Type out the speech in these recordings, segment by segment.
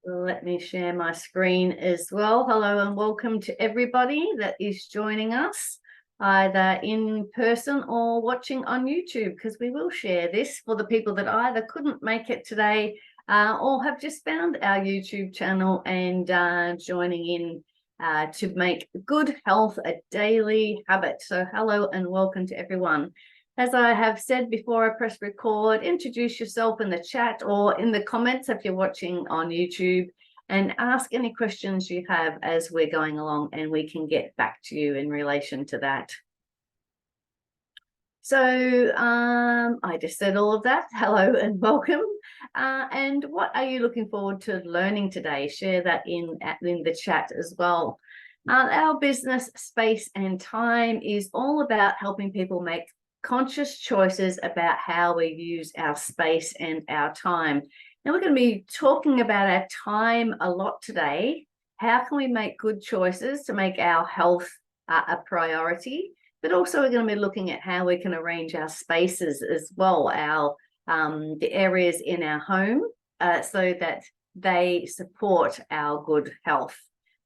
Let me share my screen as well. Hello and welcome to everybody that is joining us either in person or watching on YouTube, because we will share this for the people that either couldn't make it today or have just found our YouTube channel and joining in to make good health a daily habit. So hello and welcome to everyone. As I have said before I press record, introduce yourself in the chat or in the comments if you're watching on YouTube, and ask any questions you have as we're going along, and we can get back to you in relation to that. So I just said all of that. Hello and welcome. And what are you looking forward to learning today? Share that in the chat as well. Our business, Space and Time, is all about helping people make conscious choices about how we use our space and our time. Now, we're going to be talking about our time a lot today. How can we make good choices to make our health a priority? But also we're going to be looking at how we can arrange our spaces as well, our the areas in our home, so that they support our good health.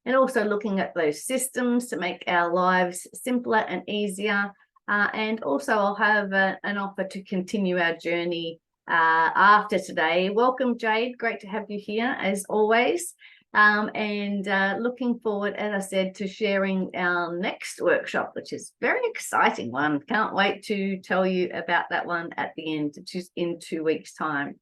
And also looking at those systems to make our lives simpler and easier. And also I'll have an offer to continue our journey after today. Welcome, Jade. Great to have you here as always. And looking forward, as I said, to sharing our next workshop, which is a very exciting one. Can't wait to tell you about that one at the end, which is in 2 weeks' time.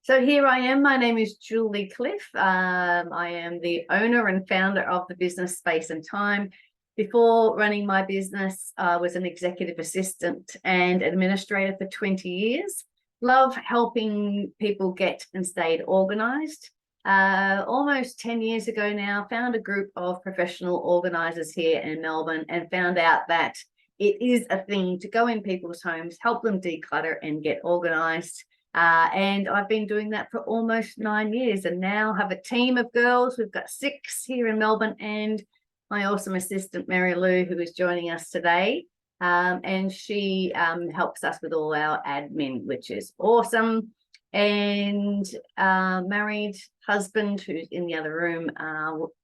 So here I am. My name is Julie Cliff. I am the owner and founder of the business Space and Time. Before running my business, I was an executive assistant and administrator for 20 years. Love helping people get and stay organized. Almost 10 years ago now, found a group of professional organizers here in Melbourne and found out that it is a thing to go in people's homes, help them declutter and get organized. And I've been doing that for almost 9 years, and now have a team of girls. We've got 6 here in Melbourne, and my awesome assistant, Mary Lou, who is joining us today. And she helps us with all our admin, which is awesome. And married husband who's in the other room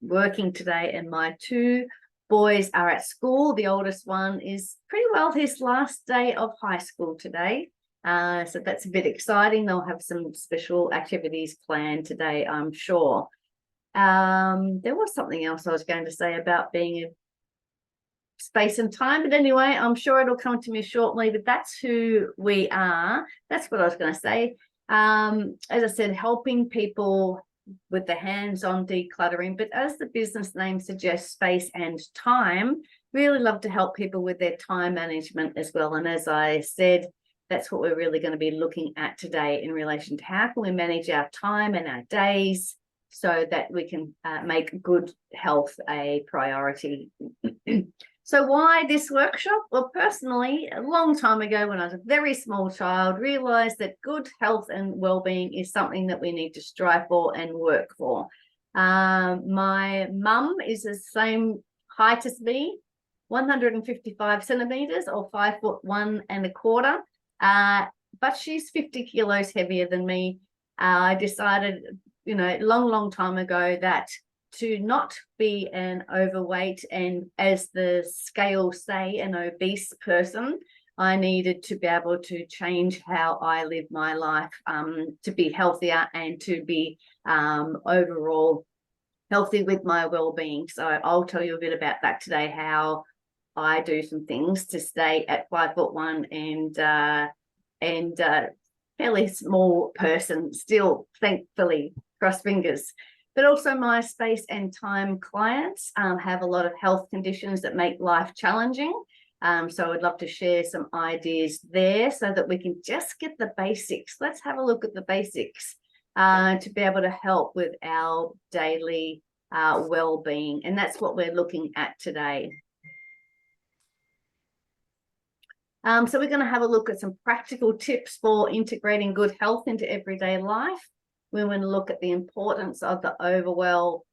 working today, and my 2 boys are at school. The oldest one is pretty well his last day of high school today, so that's a bit exciting. They'll have some special activities planned today, I'm sure. There was something else I was going to say about being a Space and Time, but anyway, I'm sure it'll come to me shortly. But that's who we are. That's what I was going to say. As I said, helping people with the hands-on decluttering, but as the business name suggests, Space and Time, really love to help people with their time management as well. And as I said, that's what we're really going to be looking at today in relation to how can we manage our time and our days so that we can make good health a priority. So why this workshop? Well, personally, a long time ago when I was a very small child, realized that good health and well-being is something that we need to strive for and work for. My mum is the same height as me, 155 centimeters or 5'1¼ but she's 50 kilos heavier than me. I decided, long time ago, that to not be an overweight and, as the scales say, an obese person, I needed to be able to change how I live my life, to be healthier and to be overall healthy with my well-being. So I'll tell you a bit about that today, how I do some things to stay at 5'1" and fairly small person still, thankfully, cross fingers. But also my Space and Time clients have a lot of health conditions that make life challenging. So I'd love to share some ideas there so that we can just get the basics. Let's have a look at the basics to be able to help with our daily well-being. And that's what we're looking at today. So we're going to have a look at some practical tips for integrating good health into everyday life. We want to look at the importance of the overall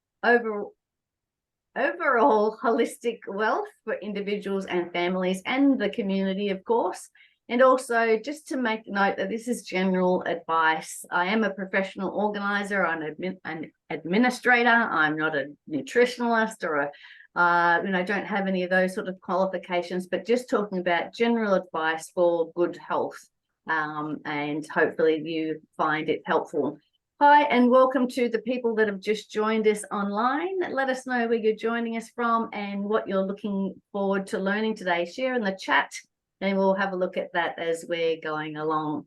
holistic wealth for individuals and families and the community, of course. And also, just to make note that this is general advice. I am a professional organizer, I'm an administrator, I'm not a nutritionalist or don't have any of those sort of qualifications, but just talking about general advice for good health. And hopefully you find it helpful. Hi, and welcome to the people that have just joined us online. Let us know where you're joining us from and what you're looking forward to learning today. Share in the chat, and we'll have a look at that as we're going along.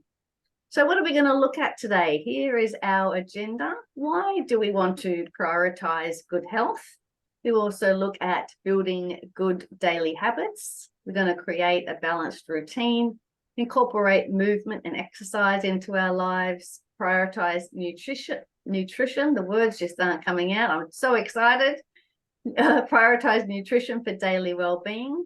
So what are we going to look at today? Here is our agenda. Why do we want to prioritize good health? We also look at building good daily habits. We're going to create a balanced routine, incorporate movement and exercise into our lives, prioritize nutrition. The words just aren't coming out. I'm so excited. Prioritize nutrition for daily well-being.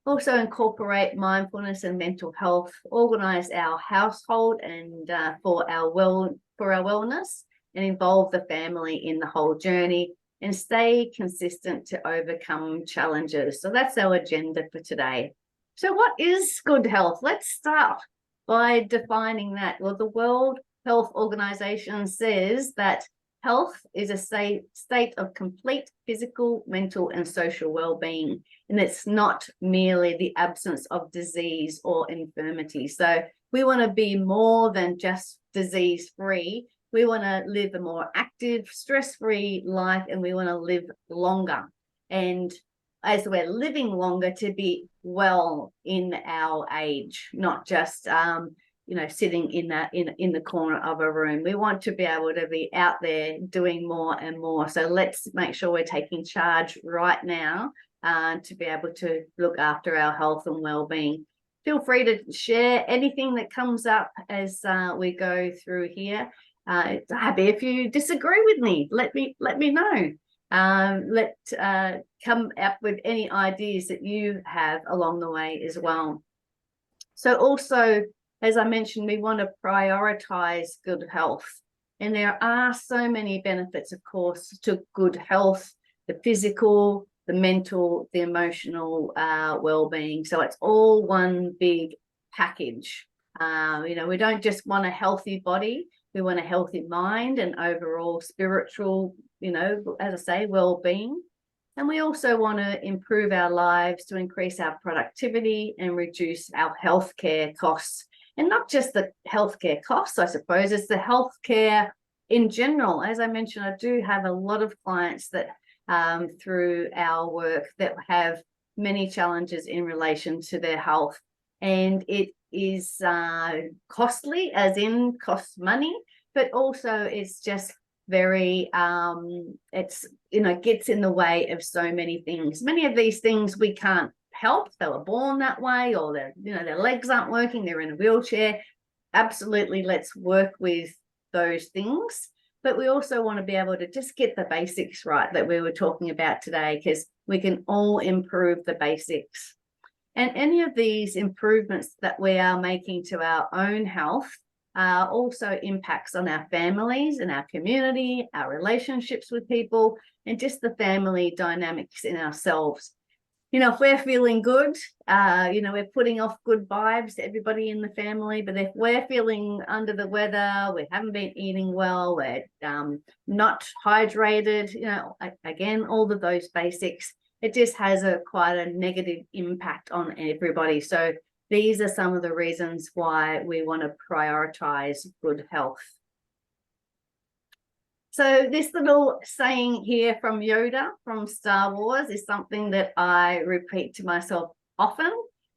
Also incorporate mindfulness and mental health, organize our household and for our wellness, and involve the family in the whole journey, and stay consistent to overcome challenges. So that's our agenda for today. So what is good health? Let's start by defining that. Well, the World Health Organization says that health is a state of complete physical, mental, and social well-being, and it's not merely the absence of disease or infirmity. So we want to be more than just disease-free. We want to live a more active, stress-free life, and we want to live longer. And as we're living longer, to be well in our age, not just sitting in the corner of a room. We want to be able to be out there doing more and more. So let's make sure we're taking charge right now to be able to look after our health and well-being. Feel free to share anything that comes up as we go through here. Happy if you disagree with me. Let me know. Come up with any ideas that you have along the way as well. So also, as I mentioned, we want to prioritize good health. And there are so many benefits, of course, to good health, the physical, the mental, the emotional well-being. So it's all one big package. We don't just want a healthy body. We want a healthy mind and overall spiritual, as I say, well-being. And we also want to improve our lives to increase our productivity and reduce our healthcare costs. And not just the healthcare costs, I suppose, it's the healthcare in general. As I mentioned, I do have a lot of clients that through our work that have many challenges in relation to their health. And it is costly, as in costs money, but also it's just very gets in the way of so many things. Many of these things we can't help. They were born that way, or their legs aren't working, they're in a wheelchair. Absolutely, let's work with those things. But we also want to be able to just get the basics right that we were talking about today, because we can all improve the basics. And any of these improvements that we are making to our own health also impacts on our families and our community, our relationships with people, and just the family dynamics in ourselves. If we're feeling good, we're putting off good vibes to everybody in the family. But if we're feeling under the weather, we haven't been eating well, we're not hydrated, again, all of those basics, it just has quite a negative impact on everybody. So these are some of the reasons why we want to prioritize good health. So this little saying here from Yoda from Star Wars is something that I repeat to myself often,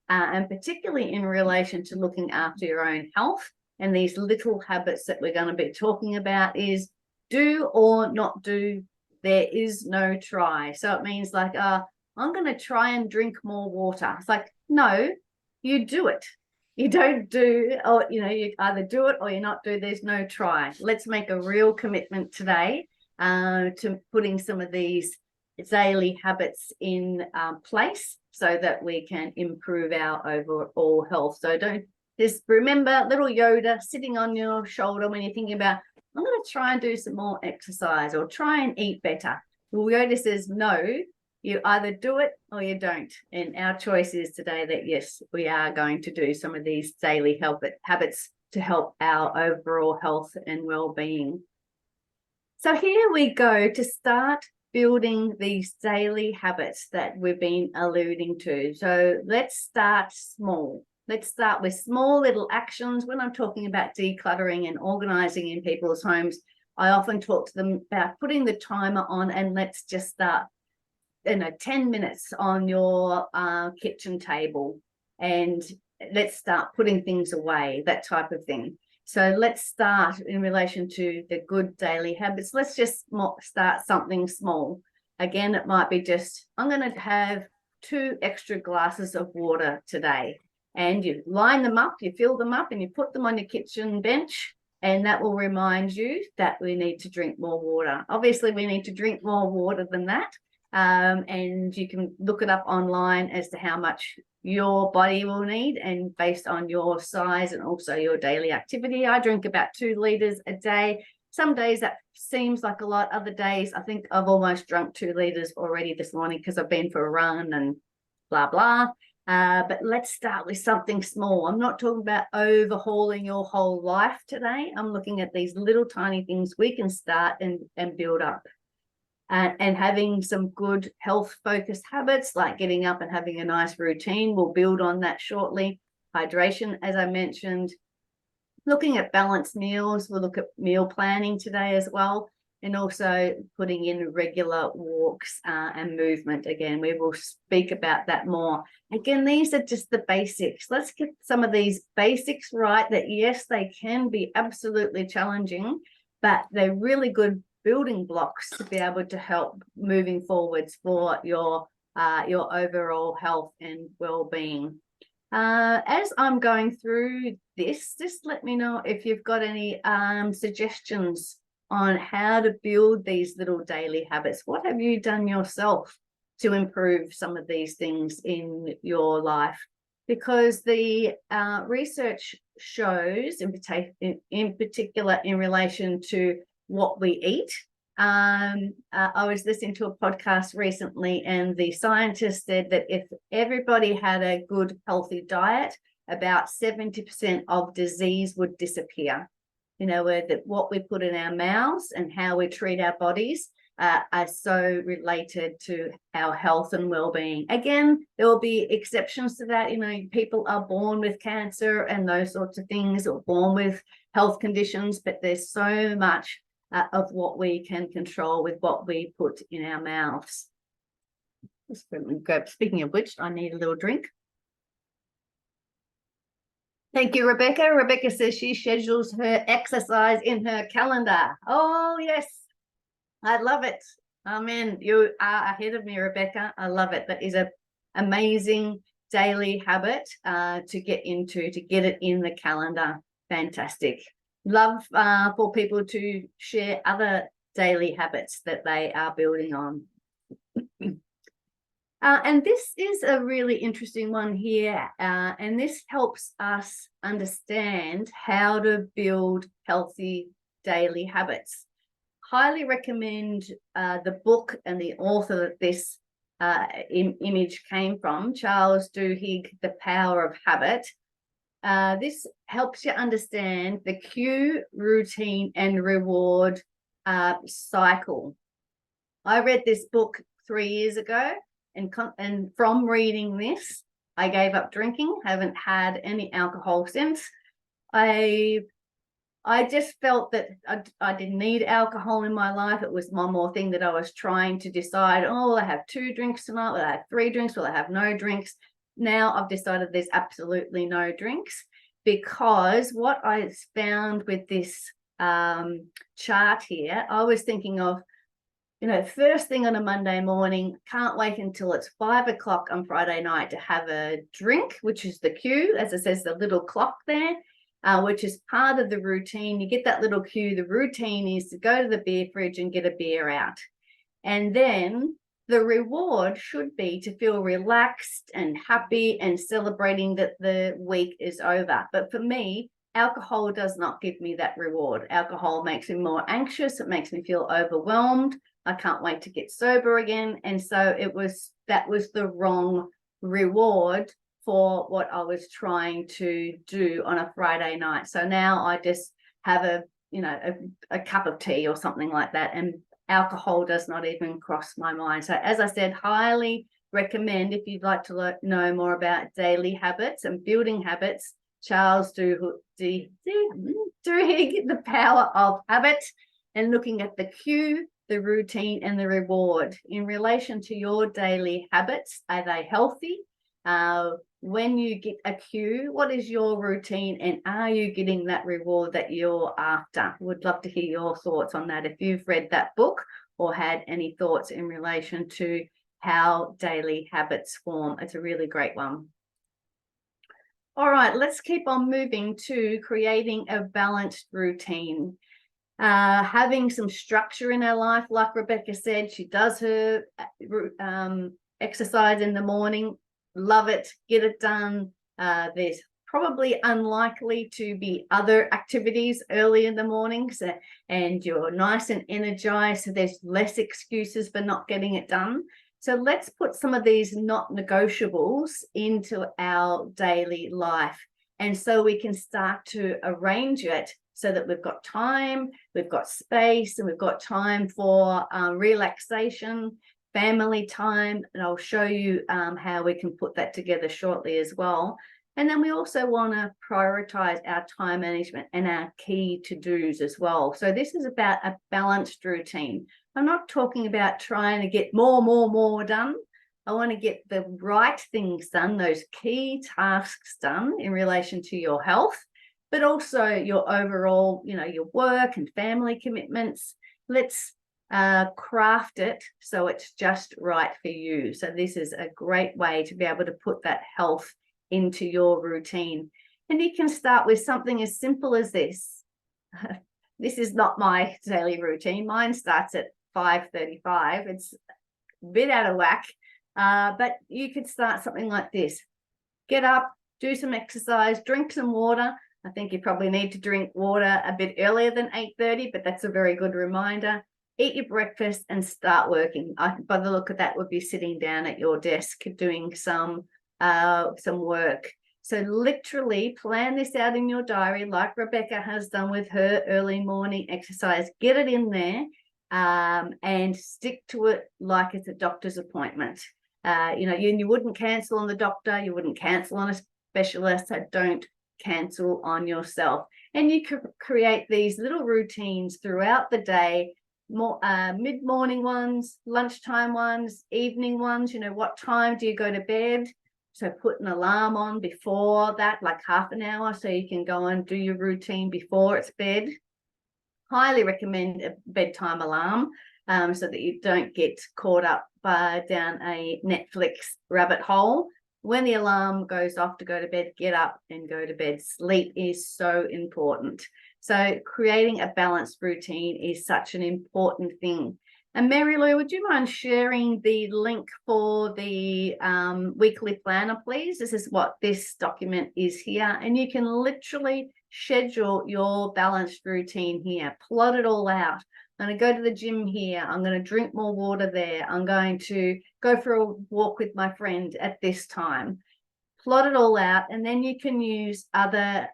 and particularly in relation to looking after your own health. And these little habits that we're going to be talking about is do or not do. There is no try. So it means like, I'm going to try and drink more water. It's like, no, you do it. You don't do, or you either do it or you not do. There's no try. Let's make a real commitment today to putting some of these daily habits in place so that we can improve our overall health. So don't just remember little Yoda sitting on your shoulder when you're thinking about, I'm going to try and do some more exercise or try and eat better. Well, Yoda says, no, You either do it or you don't. And our choice is today that, yes, we are going to do some of these daily habits to help our overall health and well-being. So here we go to start building these daily habits that we've been alluding to. So let's start small. Let's start with small little actions. When I'm talking about decluttering and organizing in people's homes, I often talk to them about putting the timer on and let's just start 10 minutes on your kitchen table, and let's start putting things away, that type of thing. So let's start in relation to the good daily habits. Let's just start something small. Again, it might be just, I'm going to have 2 extra glasses of water today. And you line them up, you fill them up, and you put them on your kitchen bench. And that will remind you that we need to drink more water. Obviously, we need to drink more water than that. And you can look it up online as to how much your body will need, and based on your size and also your daily activity. I drink about 2 liters a day. Some days that seems like a lot. Other days, I think I've almost drunk 2 liters already this morning because I've been for a run and blah, blah. But let's start with something small. I'm not talking about overhauling your whole life today. I'm looking at these little tiny things we can start and build up. And having some good health-focused habits like getting up and having a nice routine. We'll build on that shortly. Hydration, as I mentioned. Looking at balanced meals. We'll look at meal planning today as well. And also putting in regular walks and movement. Again, we will speak about that more. Again, these are just the basics. Let's get some of these basics right, that yes, they can be absolutely challenging, but they're really good building blocks to be able to help moving forwards for your overall health and well-being. As I'm going through this, just let me know if you've got any suggestions on how to build these little daily habits. What have you done yourself to improve some of these things in your life? Because the research shows, in particular in relation to what we eat. I was listening to a podcast recently, and the scientists said that if everybody had a good, healthy diet, about 70% of disease would disappear. You know, what we put in our mouths and how we treat our bodies are so related to our health and well-being. Again, there will be exceptions to that. You know, people are born with cancer and those sorts of things, or born with health conditions, but there's so much of what we can control with what we put in our mouths. Speaking of which, I need a little drink. Thank you, Rebecca. Rebecca says she schedules her exercise in her calendar. Oh, yes. I love it. Amen. You are ahead of me, Rebecca. I love it. That is an amazing daily habit to get into, to get it in the calendar. Fantastic. Love for people to share other daily habits that they are building on. And this is a really interesting one here, and this helps us understand how to build healthy daily habits. Highly recommend the book and the author that this image came from, Charles Duhigg, The Power of Habit. This helps you understand the cue, routine, and reward cycle. I read this book 3 years ago, and from reading this, I gave up drinking, haven't had any alcohol since. I just felt that I didn't need alcohol in my life. It was one more thing that I was trying to decide, oh, will I have 2 drinks tonight? Will I have 3 drinks? Will I have no drinks? Now I've decided there's absolutely no drinks, because what I found with this chart here, I was thinking of, you know, first thing on a Monday morning, can't wait until it's 5 o'clock on Friday night to have a drink, which is the cue, as it says, the little clock there, which is part of the routine. You get that little cue. The routine is to go to the beer fridge and get a beer out. And then the reward should be to feel relaxed and happy and celebrating that the week is over. But for me, alcohol does not give me that reward. Alcohol makes me more anxious. It makes me feel overwhelmed. I can't wait to get sober again. And so that was the wrong reward for what I was trying to do on a Friday night. So now I just have a cup of tea or something like that, and alcohol does not even cross my mind. So as I said, highly recommend, if you'd like to know more about daily habits and building habits, Charles Duhigg, The Power of Habit, and looking at the cue, the routine, and the reward in relation to your daily habits. Are they healthy? When you get a cue, what is your routine, and are you getting that reward that you're after? Would love to hear your thoughts on that if you've read that book or had any thoughts in relation to how daily habits form. It's a really great one. All right, let's keep on moving to creating a balanced routine. Having some structure in our life, like Rebecca said, she does her exercise in the morning. Love it, get it done. There's probably unlikely to be other activities early in the morning, and you're nice and energized, so there's less excuses for not getting it done. So let's put some of these not negotiables into our daily life, and so we can start to arrange it so that we've got time, we've got space, and we've got time for relaxation, family time, and I'll show you how we can put that together shortly as well. And then we also want to prioritize our time management and our key to-dos as well. So this is about a balanced routine. I'm not talking about trying to get more done. I want to get the right things done, those key tasks done in relation to your health, but also your overall, your work and family commitments. Let's craft it so it's just right for you. So this is a great way to be able to put that health into your routine. And you can start with something as simple as this. This is not my daily routine. Mine starts at 5:35. It's a bit out of whack, but you could start something like this. Get up, do some exercise, drink some water. I think you probably need to drink water a bit earlier than 8:30, but that's a very good reminder. Eat your breakfast and start working. By the look of that, would be sitting down at your desk doing some work. So literally plan this out in your diary, like Rebecca has done with her early morning exercise. Get it in there and stick to it like it's a doctor's appointment. You wouldn't cancel on the doctor, you wouldn't cancel on a specialist, so don't cancel on yourself. And you could create these little routines throughout the day, more mid-morning ones, lunchtime ones, evening ones. What time do you go to bed? So put an alarm on before that, like half an hour, so you can go and do your routine before it's bed. Highly recommend a bedtime alarm so that you don't get caught up down a Netflix rabbit hole. When the alarm goes off to go to bed, get up and go to bed. Sleep is so important. So creating a balanced routine is such an important thing. And Mary Lou, would you mind sharing the link for the weekly planner, please? This is what this document is here. And you can literally schedule your balanced routine here. Plot it all out. I'm going to go to the gym here. I'm going to drink more water there. I'm going to go for a walk with my friend at this time. Plot it all out, and then you can use other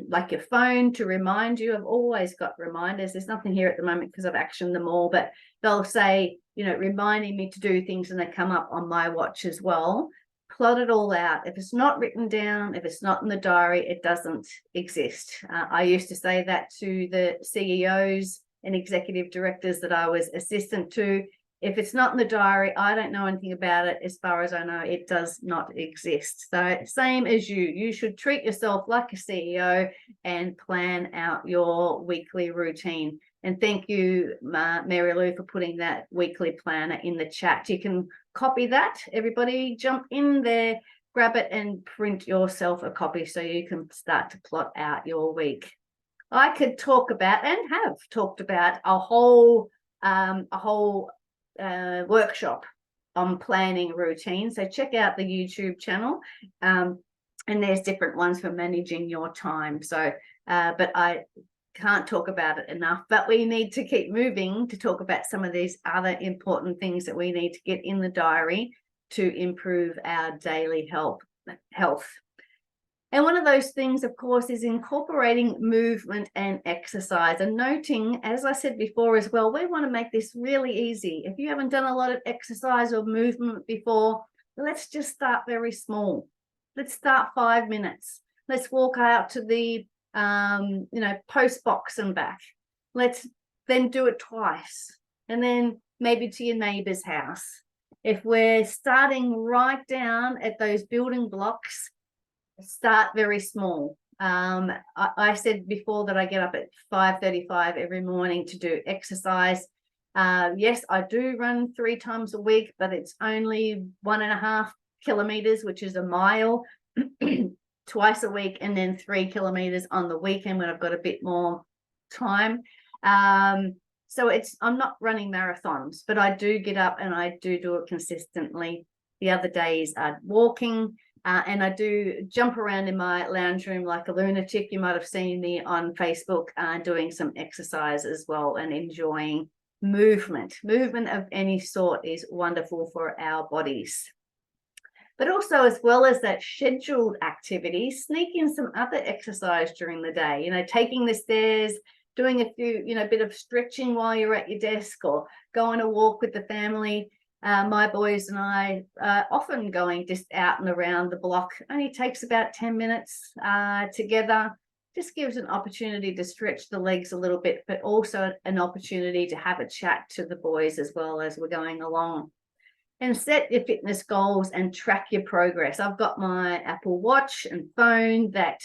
like your phone to remind you. I've always got reminders. There's nothing here at the moment because I've actioned them all, but they'll say, reminding me to do things, and they come up on my watch as well. Plot it all out. If it's not written down, if it's not in the diary, it doesn't exist. I used to say that to the CEOs and executive directors that I was assistant to. If it's not in the diary, I don't know anything about it. As far as I know, it does not exist. So same as you should treat yourself like a CEO and plan out your weekly routine. And thank you, Mary Lou, for putting that weekly planner in the chat. You can copy that. Everybody jump in there, grab it and print yourself a copy so you can start to plot out your week. I could talk about, and have talked about, a whole workshop on planning routine. So check out the YouTube channel, and there's different ones for managing your time. So but I can't talk about it enough. But we need to keep moving to talk about some of these other important things that we need to get in the diary to improve our daily health. And one of those things, of course, is incorporating movement and exercise, and noting, as I said before as well, we want to make this really easy. If you haven't done a lot of exercise or movement before, let's just start very small. Let's start 5 minutes. Let's walk out to the post box and back. Let's then do it twice, and then maybe to your neighbor's house. If we're starting right down at those building blocks, start very small. I said before that I get up at 5:35 every morning to do exercise. Yes, I do run 3 times a week, but it's only 1.5 kilometers, which is a mile, twice a week, and then 3 kilometers on the weekend when I've got a bit more time. So I'm not running marathons, but I do get up and I do it consistently. The other days are walking. And I do jump around in my lounge room like a lunatic. You might have seen me on Facebook doing some exercise as well and enjoying movement. Movement of any sort is wonderful for our bodies. But also, as well as that scheduled activity, sneak in some other exercise during the day, taking the stairs, doing a few, bit of stretching while you're at your desk, or going a walk with the family. My boys and I often going just out and around the block. Only takes about 10 minutes together. Just gives an opportunity to stretch the legs a little bit, but also an opportunity to have a chat to the boys as well as we're going along. And set your fitness goals and track your progress. I've got my Apple Watch and phone that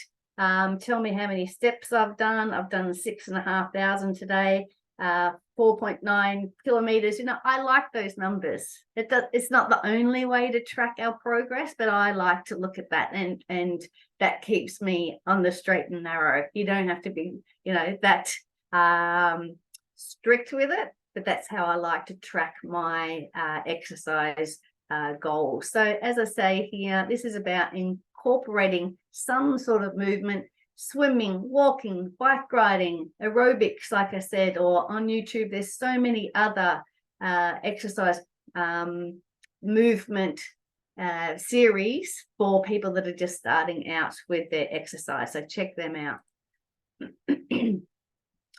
tell me how many steps I've done. I've done 6,500 today. 4.9 kilometers. I like those numbers. It's not the only way to track our progress, but I like to look at that, and that keeps me on the straight and narrow. You don't have to be, that strict with it, but that's how I like to track my exercise goals. So as I say here, this is about incorporating some sort of movement. Swimming, walking, bike riding, aerobics, like I said, or on YouTube, there's so many other exercise movement series for people that are just starting out with their exercise. So check them out.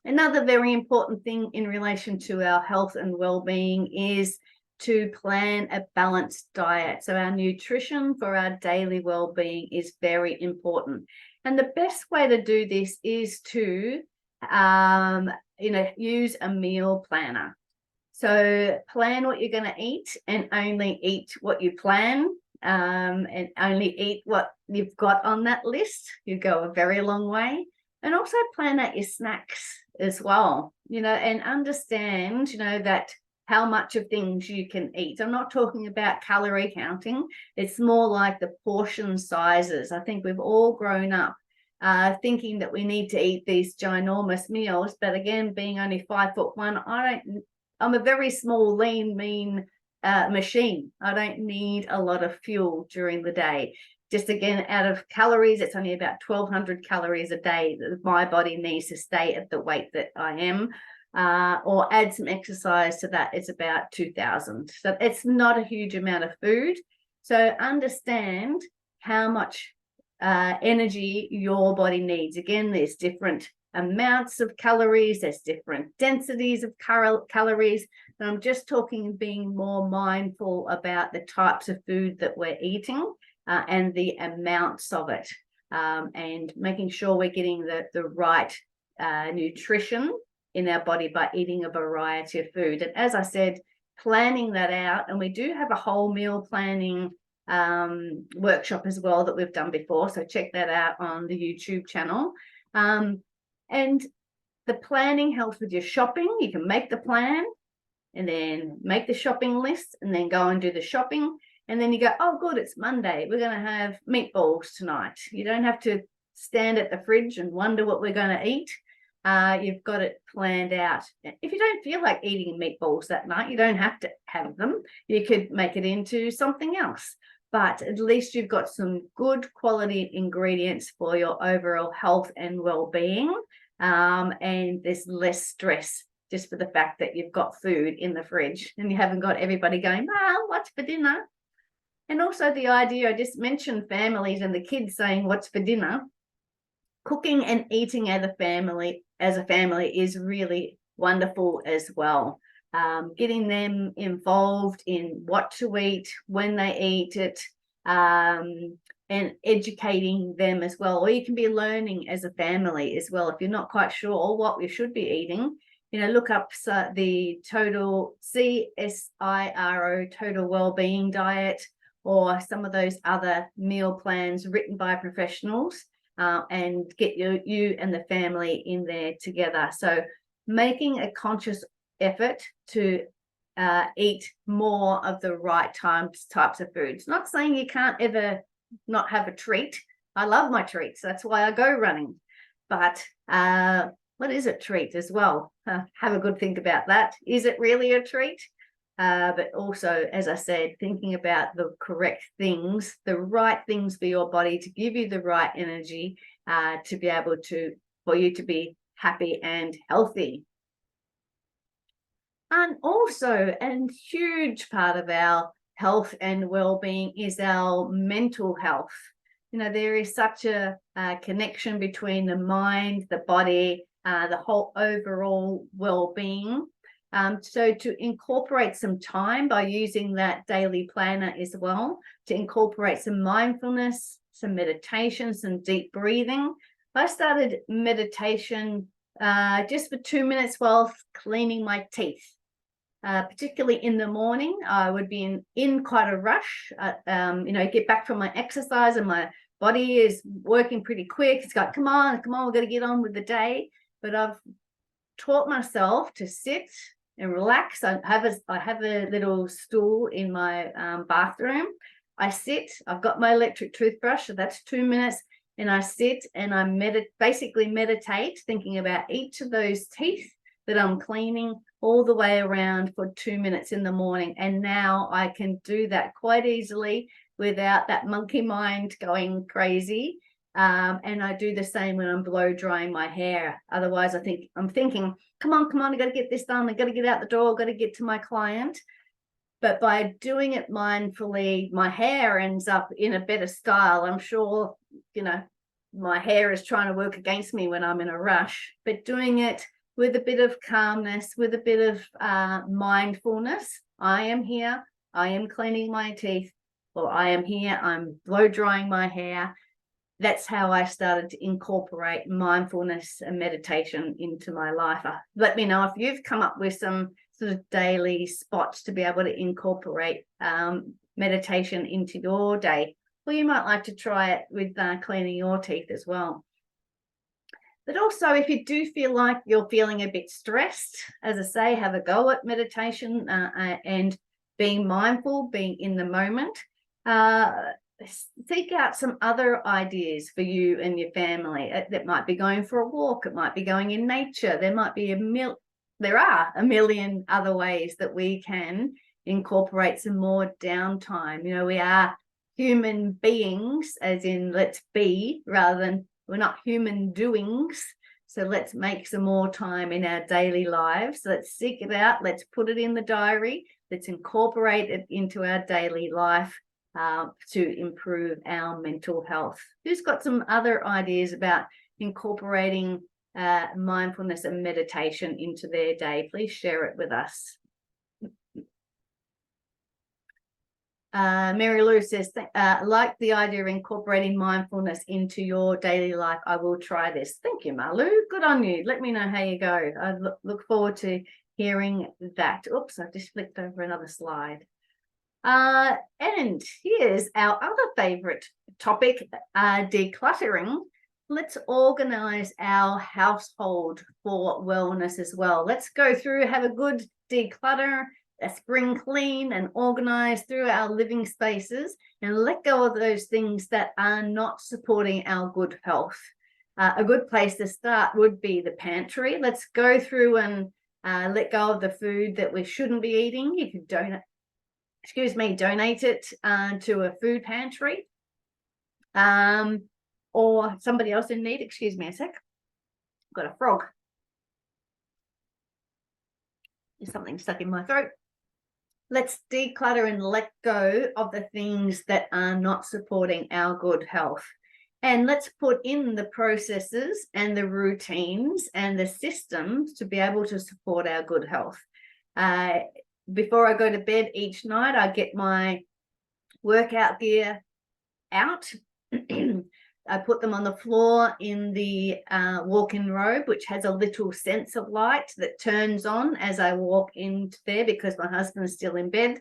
Another very important thing in relation to our health and well-being is to plan a balanced diet. So our nutrition for our daily well-being is very important. And the best way to do this is to, use a meal planner. So plan what you're going to eat and only eat what you plan, and only eat what you've got on that list. You go a very long way. And also plan out your snacks as well, and understand, that how much of things you can eat. I'm not talking about calorie counting. It's more like the portion sizes. I think we've all grown up thinking that we need to eat these ginormous meals. But again, being only 5'1", I'm a very small, lean, mean machine. I don't need a lot of fuel during the day. Just again, out of calories, it's only about 1,200 calories a day that my body needs to stay at the weight that I am. Or add some exercise to that, it's about 2,000. So it's not a huge amount of food. So understand how much energy your body needs. Again, there's different amounts of calories, there's different densities of calories. And I'm just talking being more mindful about the types of food that we're eating and the amounts of it, and making sure we're getting the right nutrition in our body by eating a variety of food. And as I said, planning that out, and we do have a whole meal planning workshop as well that we've done before, so check that out on the YouTube channel. And the planning helps with your shopping. You can make the plan and then make the shopping list and then go and do the shopping, and then you go, oh good, it's Monday, we're going to have meatballs tonight. You don't have to stand at the fridge and wonder what we're going to eat. You've got it planned out. If you don't feel like eating meatballs that night, you don't have to have them. You could make it into something else. but at least you've got some good quality ingredients for your overall health and well-being. And there's less stress just for the fact that you've got food in the fridge and you haven't got everybody going, well, what's for dinner? And also the idea, I just mentioned families and the kids saying, what's for dinner? Cooking and eating as a family is really wonderful as well. Getting them involved in what to eat, when they eat it, and educating them as well. Or you can be learning as a family as well. If you're not quite sure what you should be eating, look up the total CSIRO total wellbeing diet, or some of those other meal plans written by professionals, and get you and the family in there together. So making a conscious effort to eat more of the right types of foods. Not saying you can't ever not have a treat. I love my treats. That's why I go running. But what is a treat as well? Have a good think about that. Is it really a treat? But also, as I said, thinking about the correct things, the right things for your body to give you the right energy, to be able for you to be happy and healthy. And also, a huge part of our health and well-being is our mental health. There is such a connection between the mind, the body, the whole overall well-being. So to incorporate some time by using that daily planner as well, to incorporate some mindfulness, some meditation, some deep breathing. I started meditation just for 2 minutes while cleaning my teeth. Particularly in the morning, I would be in quite a rush, get back from my exercise and my body is working pretty quick. It's got, come on, we've got to get on with the day. But I've taught myself to sit and relax. I have a little stool in my bathroom. I sit, I've got my electric toothbrush, so that's 2 minutes, and I sit and I basically meditate, thinking about each of those teeth that I'm cleaning all the way around for 2 minutes in the morning. And now I can do that quite easily without that monkey mind going crazy. And I do the same when I'm blow drying my hair. Otherwise, I'm thinking, come on, I got to get this done. I got to get out the door, got to get to my client. But by doing it mindfully, my hair ends up in a better style. I'm sure, my hair is trying to work against me when I'm in a rush, but doing it with a bit of calmness, with a bit of mindfulness. I am here, I am cleaning my teeth, or I am here, I'm blow drying my hair. That's how I started to incorporate mindfulness and meditation into my life. Let me know if you've come up with some sort of daily spots to be able to incorporate meditation into your day. Or you might like to try it with cleaning your teeth as well. But also, if you do feel like you're feeling a bit stressed, as I say, have a go at meditation and being mindful, being in the moment. Seek out some other ideas for you and your family. That might be going for a walk. It might be going in nature. There are a million other ways that we can incorporate some more downtime. We are human beings, as in let's be, rather than we're not human doings. So let's make some more time in our daily lives. Let's seek it out. Let's put it in the diary. Let's incorporate it into our daily life to improve our mental health. Who's got some other ideas about incorporating mindfulness and meditation into their day? Please share it with us. Mary Lou says, like the idea of incorporating mindfulness into your daily life. I will try this. Thank you, Malu. Good on you. Let me know how you go. I look forward to hearing that. Oops, I've just flipped over another slide. And here's our other favorite topic, decluttering. Let's organize our household for wellness as well. Let's go through, have a good declutter, a spring clean and organize through our living spaces, and let go of those things that are not supporting our good health. A good place to start would be the pantry. Let's go through and let go of the food that we shouldn't be eating. You can donate. donate it to a food pantry, or somebody else in need. Excuse me a sec. Got a frog. There's something stuck in my throat. Let's declutter and let go of the things that are not supporting our good health. And let's put in the processes and the routines and the systems to be able to support our good health. Before I go to bed each night, I get my workout gear out. I put them on the floor in the walk-in robe, which has a little sensor light that turns on as I walk into there, because my husband's still in bed.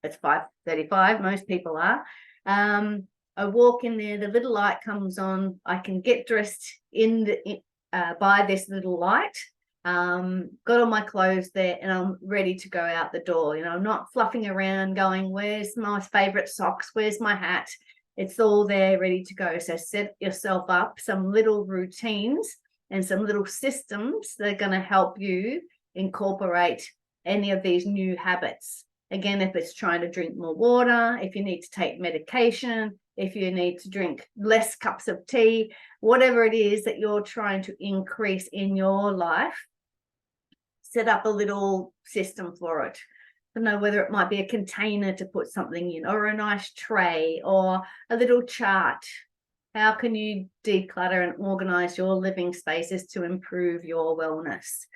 It's 5:35, most people are. I walk in there, the little light comes on. I can get dressed by this little light. Got all my clothes there, and I'm ready to go out the door. I'm not fluffing around going, where's my favorite socks? Where's my hat? It's all there ready to go. So set yourself up some little routines and some little systems that are going to help you incorporate any of these new habits. Again, if it's trying to drink more water, if you need to take medication, if you need to drink less cups of tea, whatever it is that you're trying to increase in your life, set up a little system for it. I don't know whether it might be a container to put something in, or a nice tray, or a little chart. How can you declutter and organize your living spaces to improve your wellness?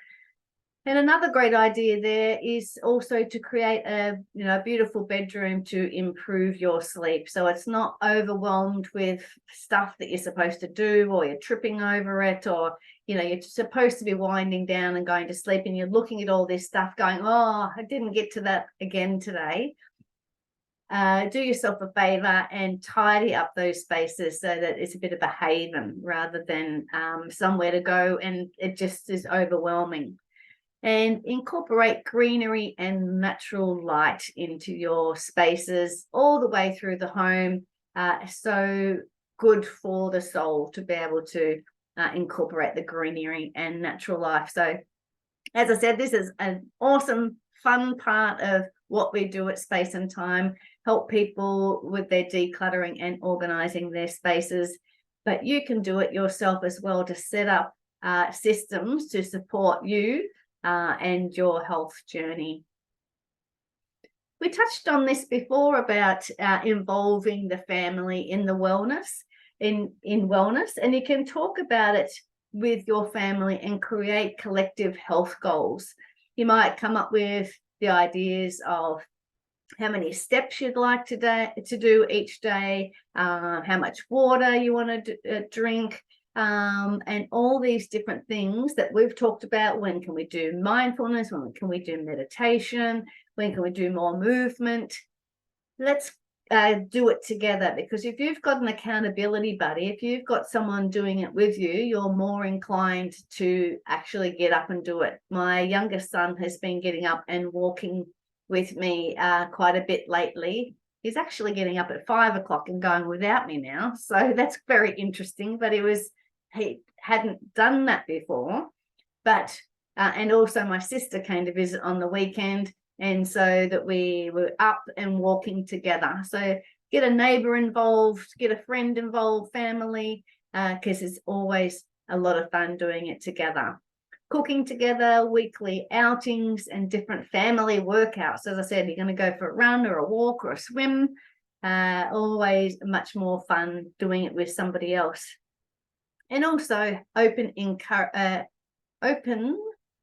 And another great idea there is also to create a beautiful bedroom to improve your sleep. So it's not overwhelmed with stuff that you're supposed to do, or you're tripping over it, or you're supposed to be winding down and going to sleep, and you're looking at all this stuff going, oh, I didn't get to that again today. Do yourself a favor and tidy up those spaces so that it's a bit of a haven rather than somewhere to go and it just is overwhelming. And incorporate greenery and natural light into your spaces all the way through the home. So good for the soul to be able to incorporate the greenery and natural life. So as I said, this is an awesome, fun part of what we do at Space and Time, help people with their decluttering and organizing their spaces. But you can do it yourself as well to set up systems to support you and your health journey. We touched on this before about involving the family in the wellness, in wellness, and you can talk about it with your family and create collective health goals. You might come up with the ideas of how many steps you'd like to do each day, how much water you want to drink, and all these different things that we've talked about. When can we do mindfulness? When can we do meditation? When can we do more movement? Let's do it together, because if you've got an accountability buddy, if you've got someone doing it with you, you're more inclined to actually get up and do it. My youngest son has been getting up and walking with me quite a bit lately. He's actually getting up at 5 o'clock and going without me now. So that's very interesting, but he hadn't done that before. But and also my sister came to visit on the weekend, and so that we were up and walking together. So get a neighbor involved, get a friend involved, family, because it's always a lot of fun doing it together. Cooking together, weekly outings, and different family workouts. As I said, you're going to go for a run or a walk or a swim. Always much more fun doing it with somebody else. And also open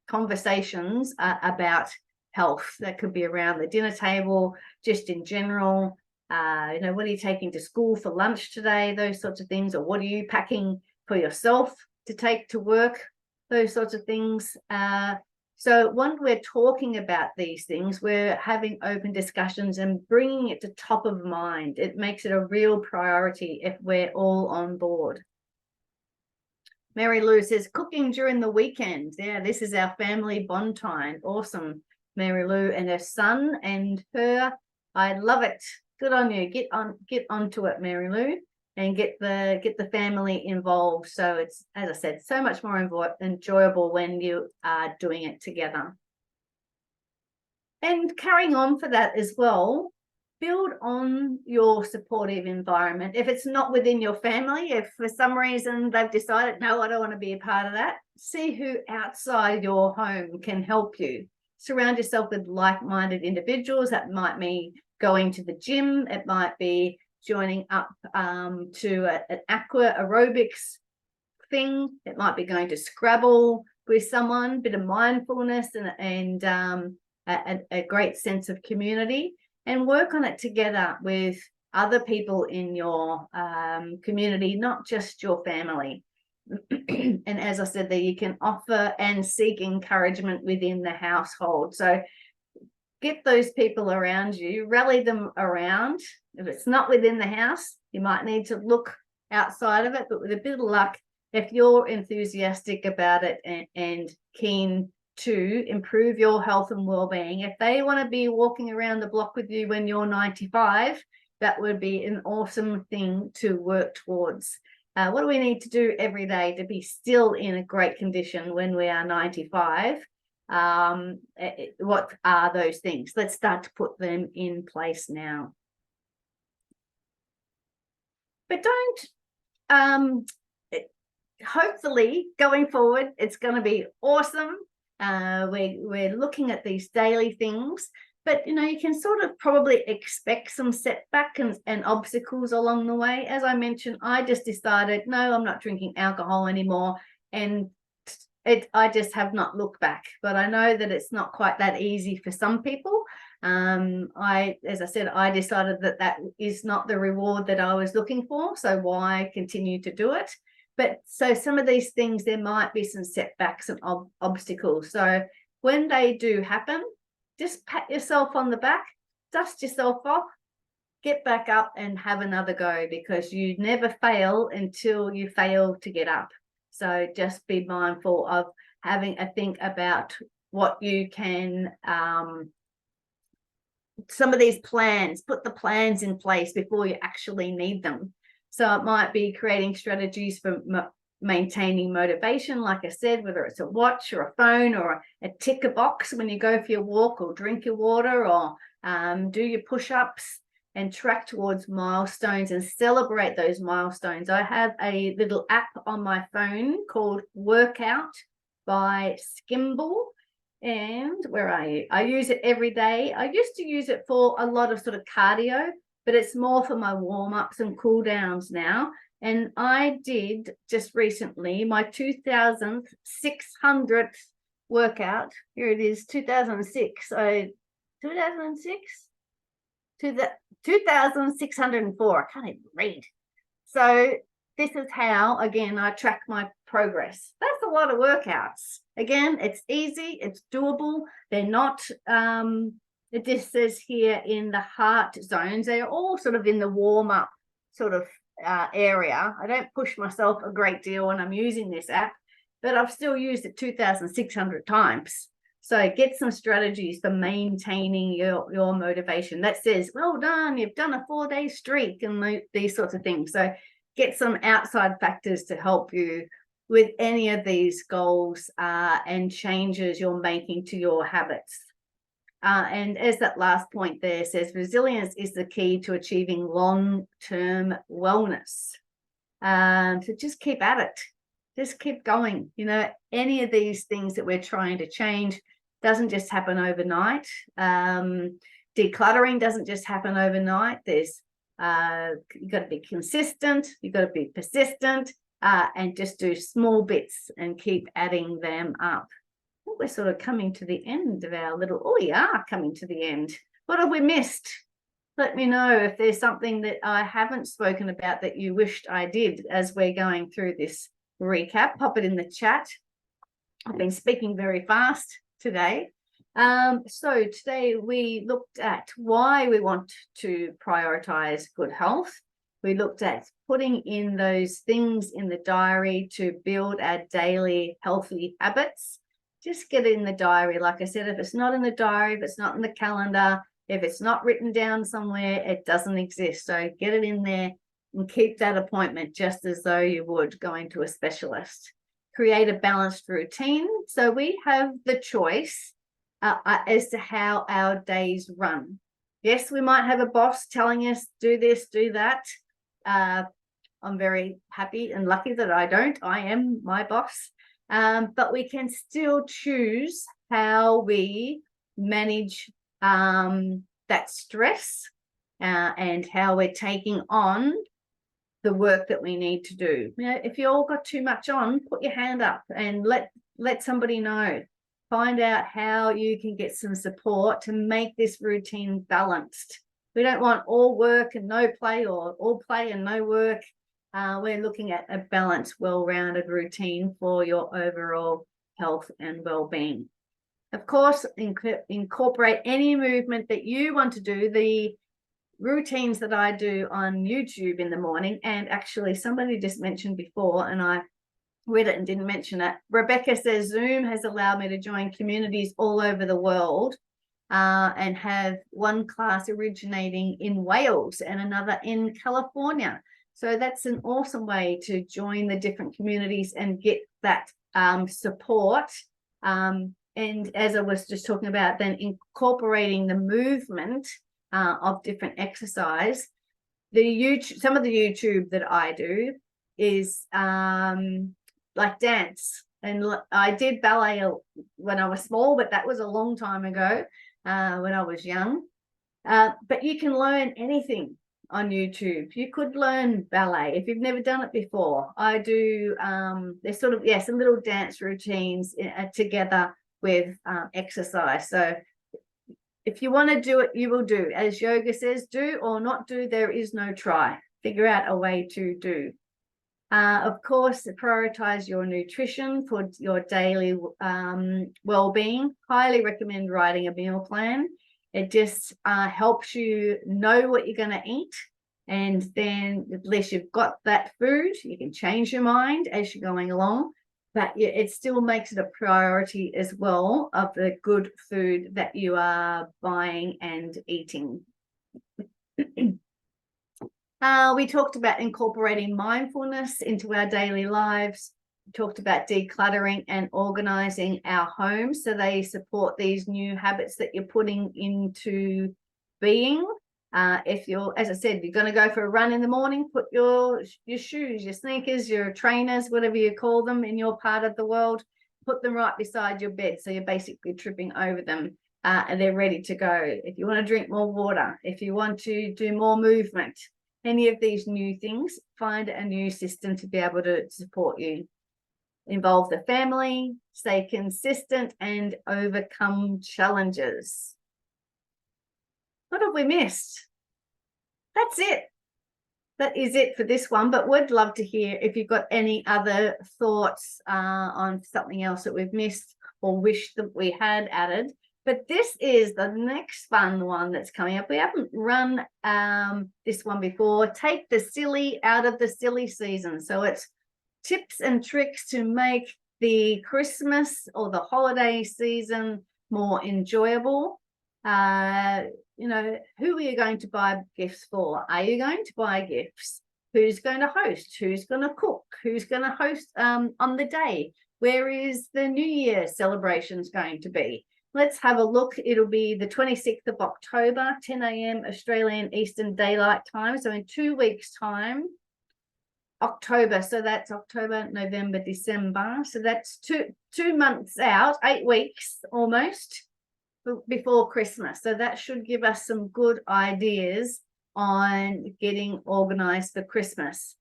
conversations about health. That could be around the dinner table, just in general. What are you taking to school for lunch today? Those sorts of things. Or what are you packing for yourself to take to work? Those sorts of things. So when we're talking about these things, we're having open discussions and bringing it to top of mind. It makes it a real priority if we're all on board. Mary Lou says, cooking during the weekend. Yeah, this is our family bond time. Awesome. Mary Lou and her son and her. I love it. Good on you. Get onto it, Mary Lou, and get the family involved. So it's, as I said, so much more enjoyable when you are doing it together. And carrying on for that as well, build on your supportive environment. If it's not within your family, if for some reason they've decided, no, I don't want to be a part of that, see who outside your home can help you. Surround yourself with like-minded individuals. That might mean going to the gym. It might be joining up to an aqua aerobics thing. It might be going to Scrabble with someone, bit of mindfulness and a great sense of community, and work on it together with other people in your community, not just your family. And as I said there, you can offer and seek encouragement within the household. So get those people around you, rally them around. If it's not within the house, you might need to look outside of it, but with a bit of luck, if you're enthusiastic about it and keen to improve your health and well-being, if they want to be walking around the block with you when you're 95, that would be an awesome thing to work towards. What do we need to do every day to be still in a great condition when we are 95? What are those things? Let's start to put them in place now. But don't, hopefully going forward, it's going to be awesome. We're looking at these daily things, but you can sort of probably expect some setback and obstacles along the way. As I mentioned, I just decided, no, I'm not drinking alcohol anymore, and I just have not looked back. But I know that it's not quite that easy for some people. As I said, I decided that is not the reward that I was looking for, so why continue to do it? But so some of these things, there might be some setbacks and obstacles. So when they do happen, just pat yourself on the back, dust yourself off, get back up and have another go, because you never fail until you fail to get up. So just be mindful of having a think about what you can, some of these plans, put the plans in place before you actually need them. So it might be creating strategies for maintaining motivation, like I said, whether it's a watch or a phone or a ticker box when you go for your walk, or drink your water, or do your push-ups, and track towards milestones and celebrate those milestones. I have a little app on my phone called Workout by Skimble. And where are you? I use it every day. I used to use it for a lot of sort of cardio, but it's more for my warm-ups and cool downs now. And I did just recently my 2,600th workout. Here it is, 2006. So 2006 to the 2,604. I can't even read. So this is how, again, I track my progress. That's a lot of workouts. Again, it's easy, it's doable. They're not, it just says here in the heart zones. They're all sort of in the warm-up sort of area. I don't push myself a great deal when I'm using this app, but I've still used it 2,600 times. So get some strategies for maintaining your motivation. That says, well done, you've done a 4-day streak, and these sorts of things. So get some outside factors to help you with any of these goals and changes you're making to your habits. And as that last point there says, resilience is the key to achieving long-term wellness. So just keep at it. Just keep going. Any of these things that we're trying to change doesn't just happen overnight. Decluttering doesn't just happen overnight. There's you've got to be consistent, you've got to be persistent, and just do small bits and keep adding them up. I think we're sort of coming to the end of our little, we are coming to the end. What have we missed? Let me know if there's something that I haven't spoken about that you wished I did as we're going through this recap. Pop it in the chat. I've been speaking very fast today. So today we looked at why we want to prioritize good health. We looked at putting in those things in the diary to build our daily healthy habits. Just get it in the diary. Like I said, if it's not in the diary, if it's not in the calendar, if it's not written down somewhere, it doesn't exist. So get it in there and keep that appointment just as though you would going to a specialist. Create a balanced routine. So we have the choice as to how our days run. Yes, we might have a boss telling us do this, do that. I'm very happy and lucky that I don't. I am my boss. But we can still choose how we manage that stress and how we're taking on the work that we need to do. You know, if you all got too much on, put your hand up and let somebody know. Find out how you can get some support to make this routine balanced. We don't want all work and no play, or all play and no work. We're looking at a balanced, well-rounded routine for your overall health and well-being. Of course, incorporate any movement that you want to do. The routines that I do on YouTube in the morning, and actually somebody just mentioned before, and I read it and didn't mention it. Rebecca says Zoom has allowed me to join communities all over the world and have one class originating in Wales and another in California. So that's an awesome way to join the different communities and get that support. And as I was just talking about, then incorporating the movement of different exercise. Some of the YouTube that I do is like dance, and I did ballet when I was small, but that was a long time ago when I was young. But you can learn anything on YouTube. You could learn ballet if you've never done it before. I do there's sort of some little dance routines together with exercise. So if you want to do it, you will do. As yoga says, do or not do, there is no try. Figure out a way to do. Of course, prioritize your nutrition for your daily well-being. Highly recommend writing a meal plan. It just helps you know what you're going to eat. And then at least you've got that food. You can change your mind as you're going along. But it still makes it a priority as well of the good food that you are buying and eating. We talked about incorporating mindfulness into our daily lives. We talked about decluttering and organizing our homes so they support these new habits that you're putting into being. If you're, as I said, you're going to go for a run in the morning, put your shoes, your sneakers, your trainers, whatever you call them in your part of the world, put them right beside your bed. So you're basically tripping over them and they're ready to go. If you want to drink more water, if you want to do more movement, any of these new things, find a new system to be able to support you. Involve the family, stay consistent, and overcome challenges. What have we missed? That's it. That is it for this one, but we'd love to hear if you've got any other thoughts on something else that we've missed or wish that we had added. But this is the next fun one that's coming up. We haven't run this one before. Take the silly out of the silly season. So it's tips and tricks to make the Christmas or the holiday season more enjoyable. You know, who are you going to buy gifts for? Are you going to buy gifts? Who's going to host? Who's going to cook? Who's going to host on the day? Where is the New Year celebrations going to be? Let's have a look. It'll be the 26th of October, 10 a.m. Australian Eastern Daylight Time. So in 2 weeks' time, October. So that's October, November, December. So that's two months out, 8 weeks almost before Christmas. So that should give us some good ideas on getting organized for Christmas.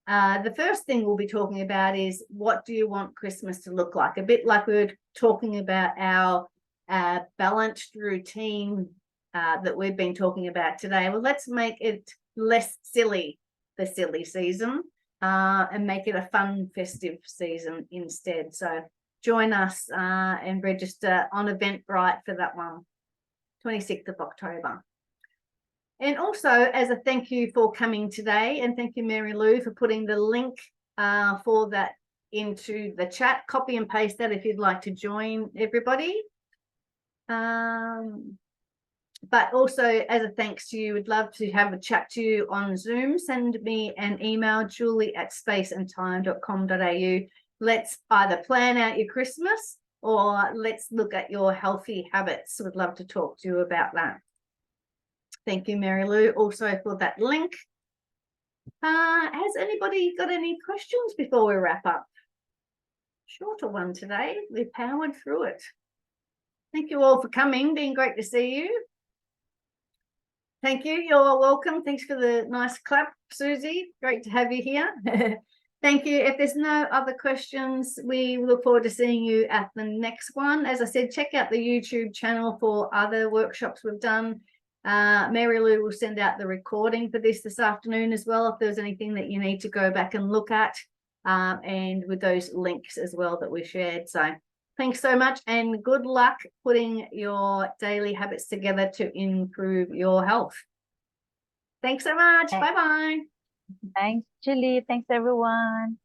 The first thing we'll be talking about is, what do you want Christmas to look like? A bit like we were talking about our balanced routine that we've been talking about today. Well, let's make it less silly, the silly season, and make it a fun, festive season instead. So join us and register on Eventbrite for that one, 26th of October. And also, as a thank you for coming today, and thank you, Mary Lou, for putting the link for that into the chat. Copy and paste that if you'd like to join everybody. But also, as a thanks to you, would love to have a chat to you on Zoom. Send me an email, julie@spaceandtime.com.au. Let's either plan out your Christmas or let's look at your healthy habits. Would love to talk to you about that. Thank you, Mary Lou, also for that link. Has anybody got any questions before we wrap up? Shorter one today. We powered through it. Thank you all for coming. Been great to see you. Thank you. You're welcome. Thanks for the nice clap, Susie. Great to have you here. Thank you. If there's no other questions, we look forward to seeing you at the next one. As I said, check out the YouTube channel for other workshops we've done. Mary Lou will send out the recording for this afternoon as well, if there's anything that you need to go back and look at, and with those links as well that we shared. So thanks so much, and good luck putting your daily habits together to improve your health. Thanks so much. Bye-bye. Thanks, Julie. Thanks, everyone.